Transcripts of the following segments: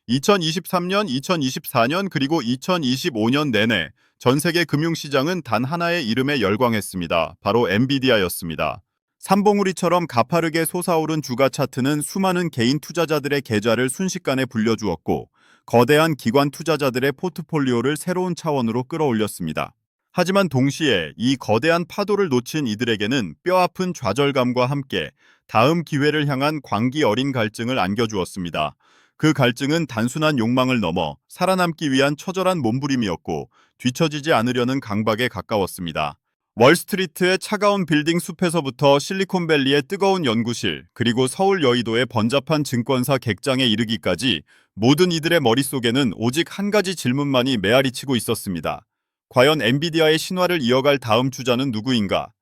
2023년, 2024년 그리고 2025년 내내 전 세계 금융시장은 단 하나의 이름에 열광했습니다. 바로 엔비디아였습니다. 삼봉우리처럼 가파르게 솟아오른 주가 차트는 수많은 개인 투자자들의 계좌를 순식간에 불려주었고 거대한 기관 투자자들의 포트폴리오를 새로운 차원으로 끌어올렸습니다. 하지만 동시에 이 거대한 파도를 놓친 이들에게는 뼈아픈 좌절감과 함께 다음 기회를 향한 광기 어린 갈증을 안겨주었습니다. 그 갈증은 단순한 욕망을 넘어 살아남기 위한 처절한 몸부림이었고 뒤처지지 않으려는 강박에 가까웠습니다. 월스트리트의 차가운 빌딩 숲에서부터 실리콘밸리의 뜨거운 연구실, 그리고 서울 여의도의 번잡한 증권사 객장에 이르기까지 모든 이들의 머릿속에는 오직 한 가지 질문만이 메아리치고 있었습니다. 과연 엔비디아의 신화를 이어갈 다음 주자는 누구인가?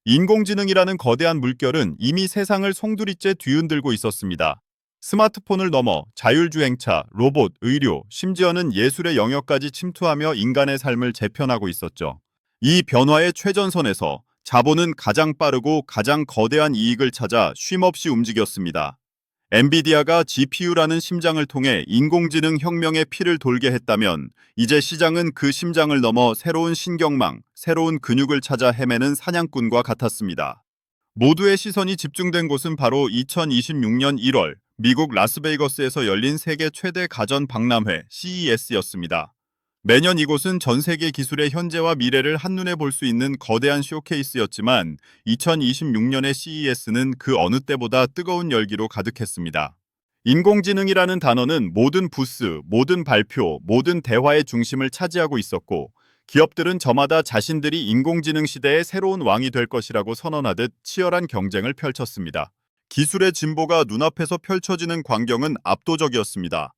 인공지능이라는 거대한 물결은 이미 세상을 송두리째 뒤흔들고 있었습니다. 스마트폰을 넘어 자율주행차, 로봇, 의료, 심지어는 예술의 영역까지 침투하며 인간의 삶을 재편하고 있었죠. 이 변화의 최전선에서 자본은 가장 빠르고 가장 거대한 이익을 찾아 쉼없이 움직였습니다. 엔비디아가 GPU라는 심장을 통해 인공지능 혁명의 피를 돌게 했다면 이제 시장은 그 심장을 넘어 새로운 신경망, 새로운 근육을 찾아 헤매는 사냥꾼과 같았습니다. 모두의 시선이 집중된 곳은 바로 2026년 1월 미국 라스베이거스에서 열린 세계 최대 가전 박람회 CES였습니다. 매년 이곳은 전 세계 기술의 현재와 미래를 한눈에 볼 수 있는 거대한 쇼케이스였지만 2026년의 CES는 그 어느 때보다 뜨거운 열기로 가득했습니다. 인공지능이라는 단어는 모든 부스, 모든 발표, 모든 대화의 중심을 차지하고 있었고 기업들은 저마다 자신들이 인공지능 시대의 새로운 왕이 될 것이라고 선언하듯 치열한 경쟁을 펼쳤습니다. 기술의 진보가 눈앞에서 펼쳐지는 광경은 압도적이었습니다.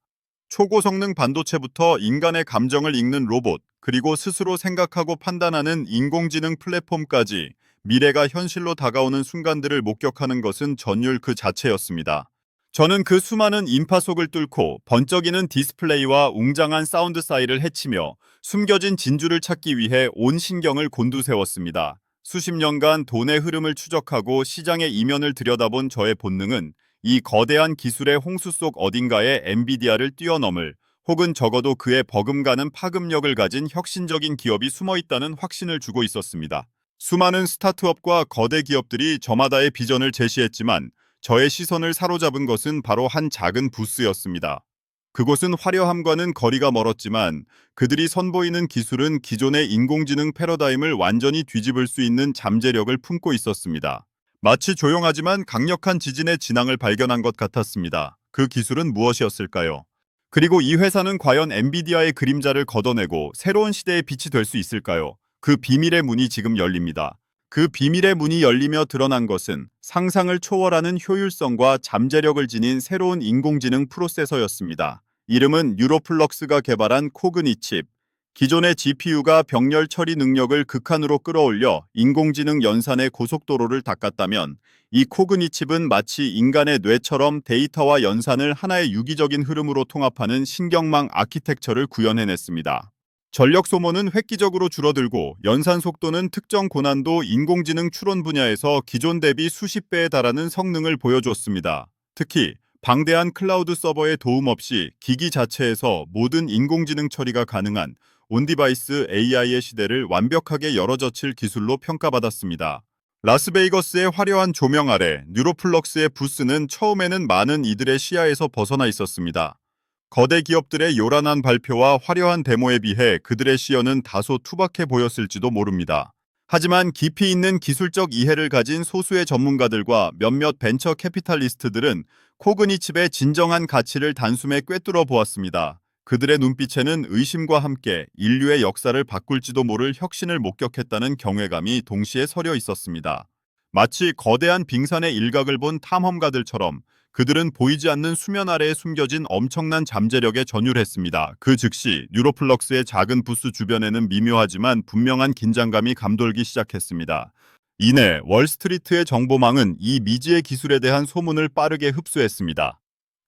초고성능 반도체부터 인간의 감정을 읽는 로봇, 그리고 스스로 생각하고 판단하는 인공지능 플랫폼까지 미래가 현실로 다가오는 순간들을 목격하는 것은 전율 그 자체였습니다. 저는 그 수많은 인파속을 뚫고 번쩍이는 디스플레이와 웅장한 사운드 사이를 헤치며 숨겨진 진주를 찾기 위해 온 신경을 곤두세웠습니다. 수십 년간 돈의 흐름을 추적하고 시장의 이면을 들여다본 저의 본능은 이 거대한 기술의 홍수 속 어딘가에 엔비디아를 뛰어넘을 혹은 적어도 그의 버금가는 파급력을 가진 혁신적인 기업이 숨어 있다는 확신을 주고 있었습니다. 수많은 스타트업과 거대 기업들이 저마다의 비전을 제시했지만 저의 시선을 사로잡은 것은 바로 한 작은 부스였습니다. 그곳은 화려함과는 거리가 멀었지만 그들이 선보이는 기술은 기존의 인공지능 패러다임을 완전히 뒤집을 수 있는 잠재력을 품고 있었습니다. 마치 조용하지만 강력한 지진의 진앙을 발견한 것 같았습니다. 그 기술은 무엇이었을까요? 그리고 이 회사는 과연 엔비디아의 그림자를 걷어내고 새로운 시대의 빛이 될 수 있을까요? 그 비밀의 문이 지금 열립니다. 그 비밀의 문이 열리며 드러난 것은 상상을 초월하는 효율성과 잠재력을 지닌 새로운 인공지능 프로세서였습니다. 이름은 뉴로플럭스가 개발한 코그니 칩. 기존의 GPU가 병렬 처리 능력을 극한으로 끌어올려 인공지능 연산의 고속도로를 닦았다면 이 코그니 칩은 마치 인간의 뇌처럼 데이터와 연산을 하나의 유기적인 흐름으로 통합하는 신경망 아키텍처를 구현해냈습니다. 전력 소모는 획기적으로 줄어들고 연산 속도는 특정 고난도 인공지능 추론 분야에서 기존 대비 수십 배에 달하는 성능을 보여줬습니다. 특히 방대한 클라우드 서버의 도움 없이 기기 자체에서 모든 인공지능 처리가 가능한 온디바이스 AI의 시대를 완벽하게 열어젖힐 기술로 평가받았습니다. 라스베이거스의 화려한 조명 아래 뉴로플럭스의 부스는 처음에는 많은 이들의 시야에서 벗어나 있었습니다. 거대 기업들의 요란한 발표와 화려한 데모에 비해 그들의 시야는 다소 투박해 보였을지도 모릅니다. 하지만 깊이 있는 기술적 이해를 가진 소수의 전문가들과 몇몇 벤처 캐피탈리스트들은 코그니 칩의 진정한 가치를 단숨에 꿰뚫어 보았습니다. 그들의 눈빛에는 의심과 함께 인류의 역사를 바꿀지도 모를 혁신을 목격했다는 경외감이 동시에 서려 있었습니다. 마치 거대한 빙산의 일각을 본 탐험가들처럼 그들은 보이지 않는 수면 아래에 숨겨진 엄청난 잠재력에 전율했습니다. 그 즉시 뉴로플럭스의 작은 부스 주변에는 미묘하지만 분명한 긴장감이 감돌기 시작했습니다. 이내 월스트리트의 정보망은 이 미지의 기술에 대한 소문을 빠르게 흡수했습니다.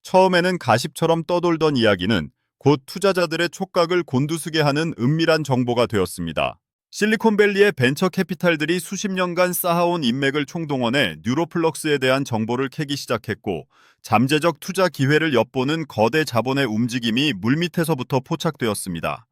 처음에는 가십처럼 떠돌던 이야기는 곧 투자자들의 촉각을 곤두서게 하는 은밀한 정보가 되었습니다. 실리콘밸리의 벤처 캐피탈들이 수십 년간 쌓아온 인맥을 총동원해 뉴로플럭스에 대한 정보를 캐기 시작했고, 잠재적 투자 기회를 엿보는 거대 자본의 움직임이 물밑에서부터 포착되었습니다.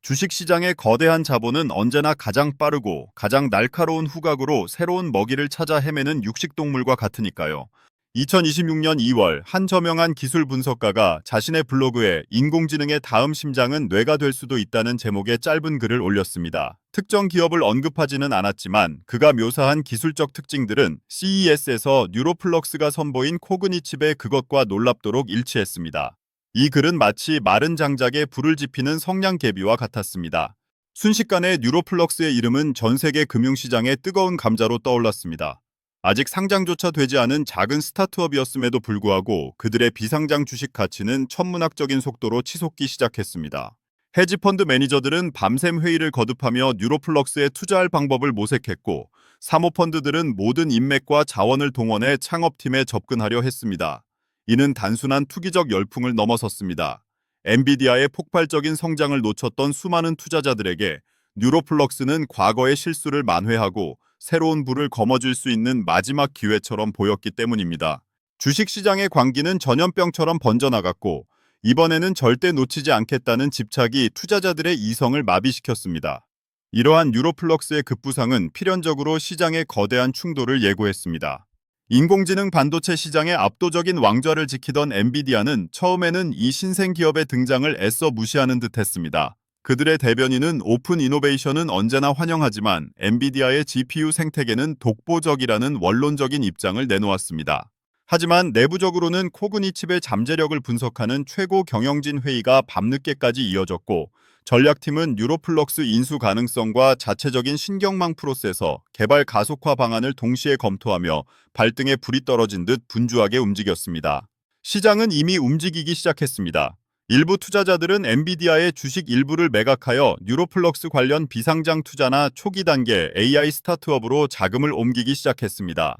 주식시장의 거대한 자본은 언제나 가장 빠르고 가장 날카로운 후각으로 새로운 먹이를 찾아 헤매는 육식동물과 같으니까요. 2026년 2월 한 저명한 기술 분석가가 자신의 블로그에 인공지능의 다음 심장은 뇌가 될 수도 있다는 제목의 짧은 글을 올렸습니다. 특정 기업을 언급하지는 않았지만 그가 묘사한 기술적 특징들은 CES에서 뉴로플럭스가 선보인 코그니칩의 그것과 놀랍도록 일치했습니다. 이 글은 마치 마른 장작에 불을 지피는 성냥개비와 같았습니다. 순식간에 뉴로플럭스의 이름은 전 세계 금융시장의 뜨거운 감자로 떠올랐습니다. 아직 상장조차 되지 않은 작은 스타트업이었음에도 불구하고 그들의 비상장 주식 가치는 천문학적인 속도로 치솟기 시작했습니다. 헤지펀드 매니저들은 밤샘 회의를 거듭하며 뉴로플럭스에 투자할 방법을 모색했고, 사모펀드들은 모든 인맥과 자원을 동원해 창업팀에 접근하려 했습니다. 이는 단순한 투기적 열풍을 넘어섰습니다. 엔비디아의 폭발적인 성장을 놓쳤던 수많은 투자자들에게 뉴로플럭스는 과거의 실수를 만회하고 새로운 불을 거머쥘 수 있는 마지막 기회처럼 보였기 때문입니다. 주식시장의 광기는 전염병처럼 번져나갔고, 이번에는 절대 놓치지 않겠다는 집착이 투자자들의 이성을 마비시켰습니다. 이러한 뉴로플럭스의 급부상은 필연적으로 시장의 거대한 충돌을 예고했습니다. 인공지능 반도체 시장의 압도적인 왕좌를 지키던 엔비디아는 처음에는 이 신생 기업의 등장을 애써 무시하는 듯했습니다. 그들의 대변인은 오픈 이노베이션은 언제나 환영하지만 엔비디아의 GPU 생태계는 독보적이라는 원론적인 입장을 내놓았습니다. 하지만 내부적으로는 코그니칩의 잠재력을 분석하는 최고 경영진 회의가 밤늦게까지 이어졌고, 전략팀은 뉴로플럭스 인수 가능성과 자체적인 신경망 프로세서, 개발 가속화 방안을 동시에 검토하며 발등에 불이 떨어진 듯 분주하게 움직였습니다. 시장은 이미 움직이기 시작했습니다. 일부 투자자들은 엔비디아의 주식 일부를 매각하여 뉴로플럭스 관련 비상장 투자나 초기 단계 AI 스타트업으로 자금을 옮기기 시작했습니다.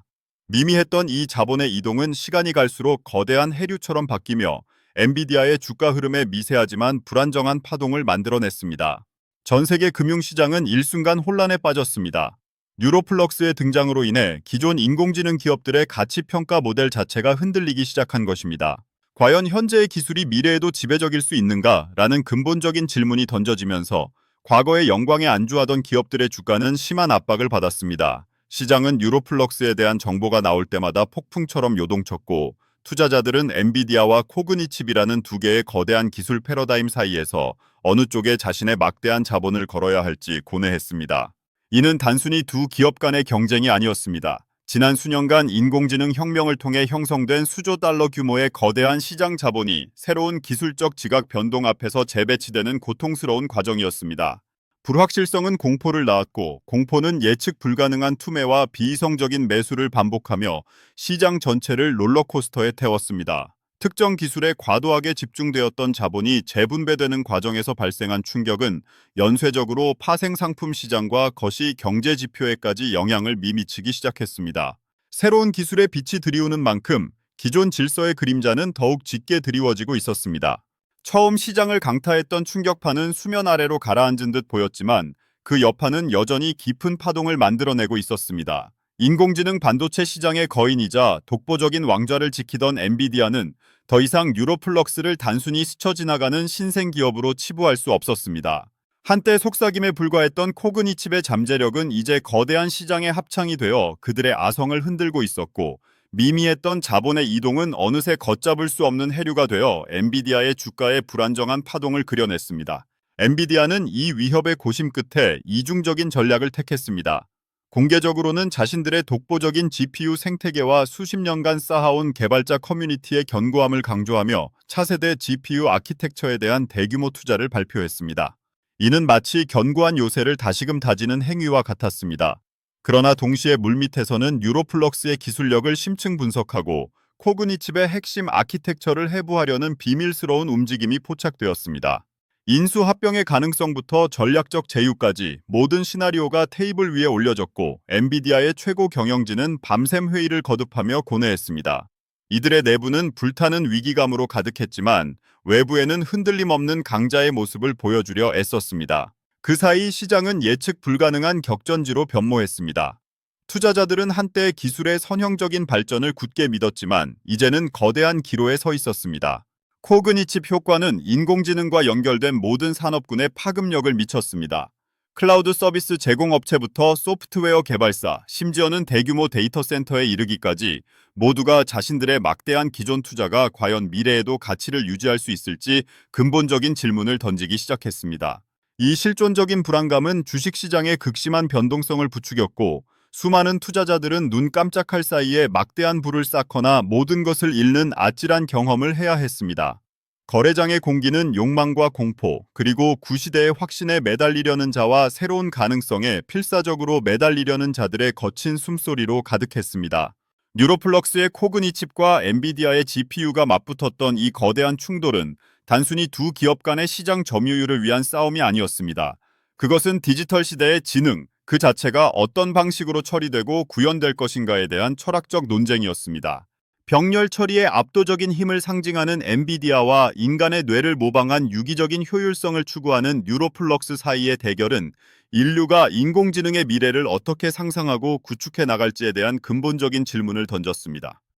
미미했던 이 자본의 이동은 시간이 갈수록 거대한 해류처럼 바뀌며 엔비디아의 주가 흐름에 미세하지만 불안정한 파동을 만들어냈습니다. 전 세계 금융시장은 일순간 혼란에 빠졌습니다. 뉴로플럭스의 등장으로 인해 기존 인공지능 기업들의 가치평가 모델 자체가 흔들리기 시작한 것입니다. 과연 현재의 기술이 미래에도 지배적일 수 있는가라는 근본적인 질문이 던져지면서 과거에 영광에 안주하던 기업들의 주가는 심한 압박을 받았습니다. 시장은 뉴로플럭스에 대한 정보가 나올 때마다 폭풍처럼 요동쳤고, 투자자들은 엔비디아와 코그니칩이라는 두 개의 거대한 기술 패러다임 사이에서 어느 쪽에 자신의 막대한 자본을 걸어야 할지 고뇌했습니다. 이는 단순히 두 기업 간의 경쟁이 아니었습니다. 지난 수년간 인공지능 혁명을 통해 형성된 수조 달러 규모의 거대한 시장 자본이 새로운 기술적 지각 변동 앞에서 재배치되는 고통스러운 과정이었습니다. 불확실성은 공포를 낳았고, 공포는 예측 불가능한 투매와 비이성적인 매수를 반복하며 시장 전체를 롤러코스터에 태웠습니다. 특정 기술에 과도하게 집중되었던 자본이 재분배되는 과정에서 발생한 충격은 연쇄적으로 파생상품 시장과 거시 경제 지표에까지 영향을 미치기 시작했습니다. 새로운 기술의 빛이 드리우는 만큼 기존 질서의 그림자는 더욱 짙게 드리워지고 있었습니다. 처음 시장을 강타했던 충격파는 수면 아래로 가라앉은 듯 보였지만 그 여파는 여전히 깊은 파동을 만들어내고 있었습니다. 인공지능 반도체 시장의 거인이자 독보적인 왕좌를 지키던 엔비디아는 더 이상 뉴로플럭스를 단순히 스쳐 지나가는 신생 기업으로 치부할 수 없었습니다. 한때 속삭임에 불과했던 코그니칩의 잠재력은 이제 거대한 시장의 합창이 되어 그들의 아성을 흔들고 있었고, 미미했던 자본의 이동은 어느새 걷잡을 수 없는 해류가 되어 엔비디아의 주가에 불안정한 파동을 그려냈습니다. 엔비디아는 이 위협의 고심 끝에 이중적인 전략을 택했습니다. 공개적으로는 자신들의 독보적인 GPU 생태계와 수십 년간 쌓아온 개발자 커뮤니티의 견고함을 강조하며 차세대 GPU 아키텍처에 대한 대규모 투자를 발표했습니다. 이는 마치 견고한 요새를 다시금 다지는 행위와 같았습니다. 그러나 동시에 물밑에서는 뉴로플럭스의 기술력을 심층 분석하고 코그니칩의 핵심 아키텍처를 해부하려는 비밀스러운 움직임이 포착되었습니다. 인수 합병의 가능성부터 전략적 제휴까지 모든 시나리오가 테이블 위에 올려졌고, 엔비디아의 최고 경영진은 밤샘 회의를 거듭하며 고뇌했습니다. 이들의 내부는 불타는 위기감으로 가득했지만 외부에는 흔들림 없는 강자의 모습을 보여주려 애썼습니다. 그 사이 시장은 예측 불가능한 격전지로 변모했습니다. 투자자들은 한때 기술의 선형적인 발전을 굳게 믿었지만 이제는 거대한 기로에 서 있었습니다. 코그니칩 효과는 인공지능과 연결된 모든 산업군에 파급력을 미쳤습니다. 클라우드 서비스 제공업체부터 소프트웨어 개발사, 심지어는 대규모 데이터 센터에 이르기까지 모두가 자신들의 막대한 기존 투자가 과연 미래에도 가치를 유지할 수 있을지 근본적인 질문을 던지기 시작했습니다. 이 실존적인 불안감은 주식시장의 극심한 변동성을 부추겼고 수많은 투자자들은 눈 깜짝할 사이에 막대한 부를 쌓거나 모든 것을 잃는 아찔한 경험을 해야 했습니다. 거래장의 공기는 욕망과 공포, 그리고 구시대의 확신에 매달리려는 자와 새로운 가능성에 필사적으로 매달리려는 자들의 거친 숨소리로 가득했습니다. 뉴로플럭스의 코그니칩과 엔비디아의 GPU가 맞붙었던 이 거대한 충돌은 단순히 두 기업 간의 시장 점유율을 위한 싸움이 아니었습니다. 그것은 디지털 시대의 지능, 그 자체가 어떤 방식으로 처리되고 구현될 것인가에 대한 철학적 논쟁이었습니다. 병렬 처리의 압도적인 힘을 상징하는 엔비디아와 인간의 뇌를 모방한 유기적인 효율성을 추구하는 뉴로플럭스 사이의 대결은 인류가 인공지능의 미래를 어떻게 상상하고 구축해 나갈지에 대한 근본적인 질문을 던졌습니다.